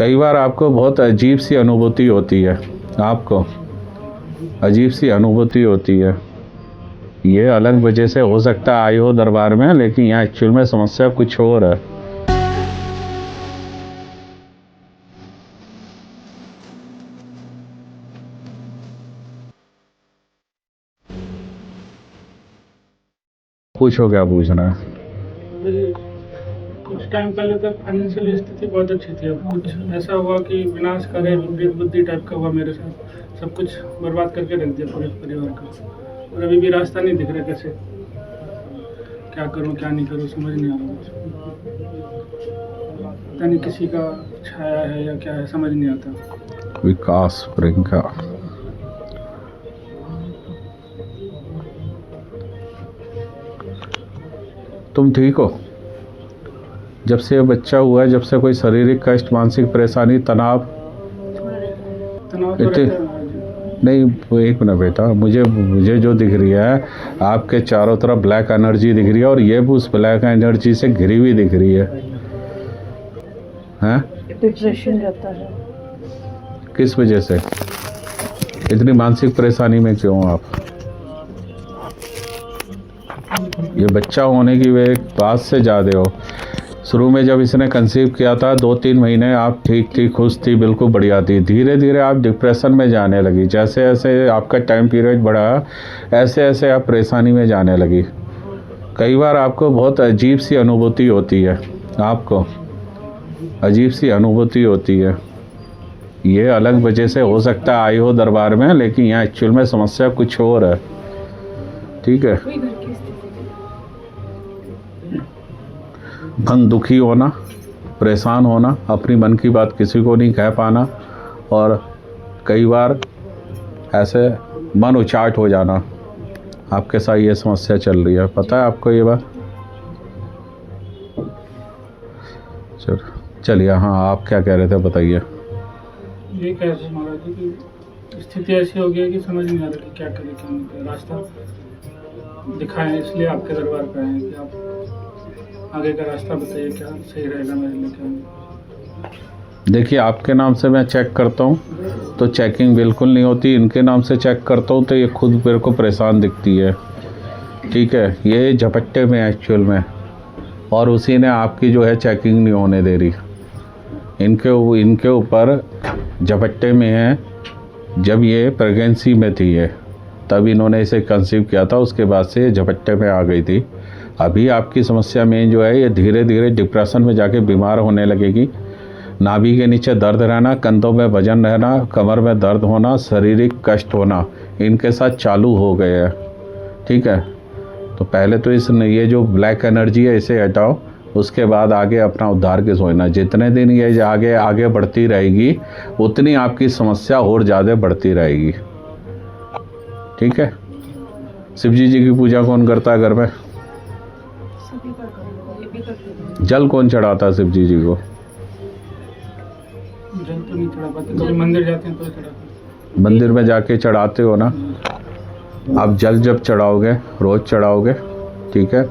कई बार आपको बहुत अजीब सी अनुभूति होती है, आपको अजीब सी अनुभूति होती है। ये अलग वजह से हो सकता है आई हो दरबार में, लेकिन यहाँ एक्चुअल में समस्या कुछ और है। पूछो क्या पूछना है। कुछ टाइम पहले तक फाइनेंशियल स्थिति बहुत अच्छी थी। अब कुछ ऐसा हुआ कि विनाश करे, विपरीत बुद्धि टाइप का हुआ मेरे साथ। सब कुछ बर्बाद करके रख दिया पूरे परिवार का। और अभी भी रास्ता नहीं दिख रहा, कैसे क्या करूं क्या नहीं करूं समझ नहीं आ रहा मुझे। पता नहीं किसी का छाया है या क्या है, समझ नहीं आता। विकास प्रियंका, तुम ठीक हो? जब से ये बच्चा हुआ है, जब से कोई शारीरिक कष्ट, मानसिक परेशानी, तनाव तो इतने रहता है। नहीं। एक मिनट बेटा, मुझे जो दिख रही है, आपके चारों तरफ ब्लैक एनर्जी दिख रही है, और ये भी उस ब्लैक एनर्जी से घिरी हुई दिख रही है। हैं? डिप्रेशन रहता है। किस वजह से? इतनी मानसिक परेशानी में क्यों आप? ये बच्चा होने की वे बात से ज़्यादा हो। शुरू में जब इसने कंसीव किया था 2-3 महीने आप ठीक थी, खुश थी, बिल्कुल बढ़िया थी। धीरे धीरे आप डिप्रेशन में जाने लगी। जैसे जैसे आपका टाइम पीरियड बढ़ा, ऐसे ऐसे आप परेशानी में जाने लगी। कई बार आपको बहुत अजीब सी अनुभूति होती है, आपको अजीब सी अनुभूति होती है। ये अलग वजह से हो सकता है आई हो दरबार में, लेकिन यहाँ एक्चुअल में समस्या कुछ और है। ठीक है? मन दुखी होना, परेशान होना, अपनी मन की बात किसी को नहीं कह पाना, और कई बार ऐसे मन उचाट हो जाना। आपके साथ ये समस्या चल रही है, पता है आपको ये बात? चलिए, हाँ आप क्या कह रहे थे बताइए। ये कह रहे थे महाराज जी कि स्थिति ऐसी हो गई है कि समझ नहीं आ रहा कि क्या करें क्या नहीं करें। रास्ता दिखाएं, इसलिए आपके दरबार पे आए हैं कि आप आगे का रास्ता बताइए, क्या सही रहेगा मेरे लिए क्या नहीं। देखिए, आपके नाम से मैं चेक करता हूँ तो चेकिंग बिल्कुल नहीं होती। इनके नाम से चेक करता हूँ तो ये खुद मेरे को परेशान दिखती है। ठीक है? ये झपट्टे में एक्चुअल में, और उसी ने आपकी जो है चेकिंग नहीं होने दे रही। इनके ऊपर झपट्टे में है। जब ये प्रेगनेंसी में थी ये, तब इन्होंने इसे कंसीव किया था, उसके बाद से ये झपट्टे में आ गई थी। अभी आपकी समस्या में जो है, ये धीरे धीरे डिप्रेशन में जाके बीमार होने लगेगी। नाभि के नीचे दर्द रहना, कंधों में वजन रहना, कमर में दर्द होना, शारीरिक कष्ट होना, इनके साथ चालू हो गए हैं। ठीक है? तो पहले तो ये जो ब्लैक एनर्जी है इसे हटाओ, उसके बाद आगे अपना उद्धार के सोचना। जितने दिन ये आगे बढ़ती रहेगी, उतनी आपकी समस्या और ज़्यादा बढ़ती रहेगी। ठीक है? शिवजी जी की पूजा कौन करता है घर में? जल कौन चढ़ाता है शिवजी जी को? जल तो नहीं चढ़ा पाते, कभी मंदिर जाते हैं तो चढ़ाते। मंदिर में जाके चढ़ाते हो ना? आप जल जब चढ़ाओगे, रोज़ चढ़ाओगे, ठीक है?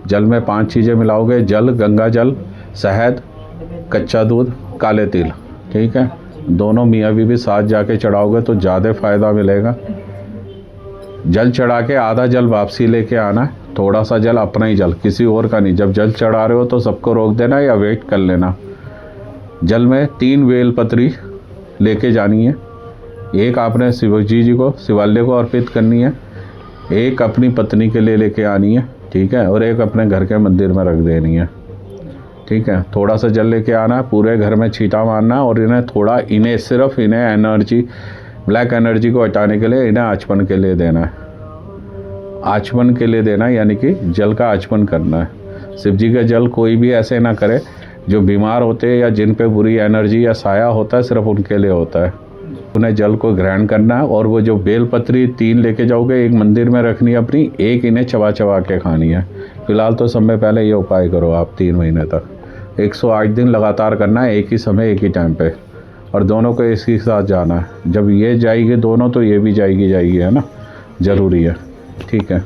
जल में 5 चीज़ें मिलाओगे: जल, गंगा जल, शहद, कच्चा दूध, काले तिल। ठीक है? दोनों मियाँ बीवी साथ जाके चढ़ाओगे तो ज़्यादा फ़ायदा मिलेगा। जल चढ़ा के आधा जल वापसी लेके आना है। थोड़ा सा जल अपना ही जल, किसी और का नहीं। जब जल चढ़ा रहे हो तो सबको रोक देना या वेट कर लेना। जल में 3 बेलपत्री लेके जानी है। एक आपने शिवजी जी को, शिवालय को अर्पित करनी है, एक अपनी पत्नी के लिए लेके आनी है, ठीक है? और एक अपने घर के मंदिर में रख देनी है। ठीक है? थोड़ा सा जल लेके आना है, पूरे घर में छींटा मारना, और सिर्फ इन्हें एनर्जी, ब्लैक एनर्जी को हटाने के लिए इन्हें आचमन के लिए देना है। आचमन के लिए देना है, यानी कि जल का आचमन करना है। शिव जी का जल कोई भी ऐसे ना करे। जो बीमार होते हैं या जिन पे बुरी एनर्जी या साया होता है, सिर्फ उनके लिए होता है। उन्हें जल को ग्रहण करना है, और वो जो बेलपत्री 3 लेके जाओगे, एक मंदिर में रखनी है अपनी, एक इन्हें चबा चबा के खानी है। फिलहाल तो समय पहले ये उपाय करो आप 3 महीने तक। 108 दिन लगातार करना है, एक ही समय एक ही टाइम पे, और दोनों को इसी के साथ जाना है। जब ये जाएगी दोनों तो ये भी जाएगी, है ना? ज़रूरी है। ठीक है?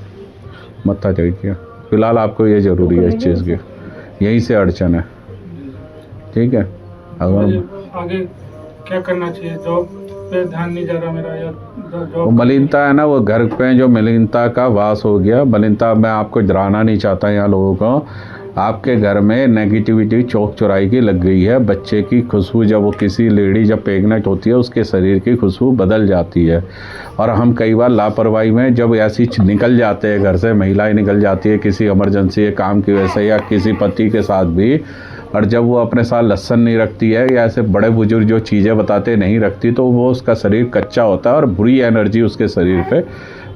मत्था टेकिए। फिलहाल आपको ये ज़रूरी है इस चीज़ की, यहीं से अड़चन है। ठीक है? अगर आगे क्या करना चाहिए? जॉब पे ध्यान नहीं जा रहा मेरा, या वो जॉब मलिनता है ना, वो घर पे जो मलिनता का वास हो गया। मलिनता मैं आपको डराना नहीं चाहता यहाँ लोगों को। आपके घर में नेगेटिविटी चौक चौराहे की लग गई है। बच्चे की खुशबू, जब वो किसी लेडी जब प्रेग्नेंट होती है उसके शरीर की खुशबू बदल जाती है। और हम कई बार लापरवाही में जब ऐसी निकल जाते हैं घर से, महिलाएं निकल जाती है किसी इमरजेंसी काम की वजह से या किसी पति के साथ भी, और जब वो अपने साथ लहसुन नहीं रखती है या ऐसे बड़े बुजुर्ग जो चीज़ें बताते नहीं रखती, तो वो उसका शरीर कच्चा होता है और बुरी एनर्जी उसके शरीर पे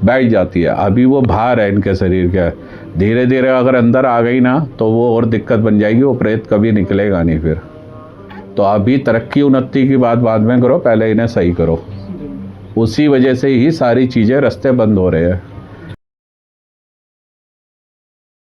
बैठ जाती है। अभी वो बाहर है इनके शरीर के, धीरे धीरे अगर अंदर आ गई ना तो वो और दिक्कत बन जाएगी, वो प्रेत कभी निकलेगा नहीं फिर। तो अभी तरक्की उन्नति की बात बाद में करो, पहले इन्हें सही करो। उसी वजह से ही सारी चीज़ें रास्ते बंद हो रहे हैं।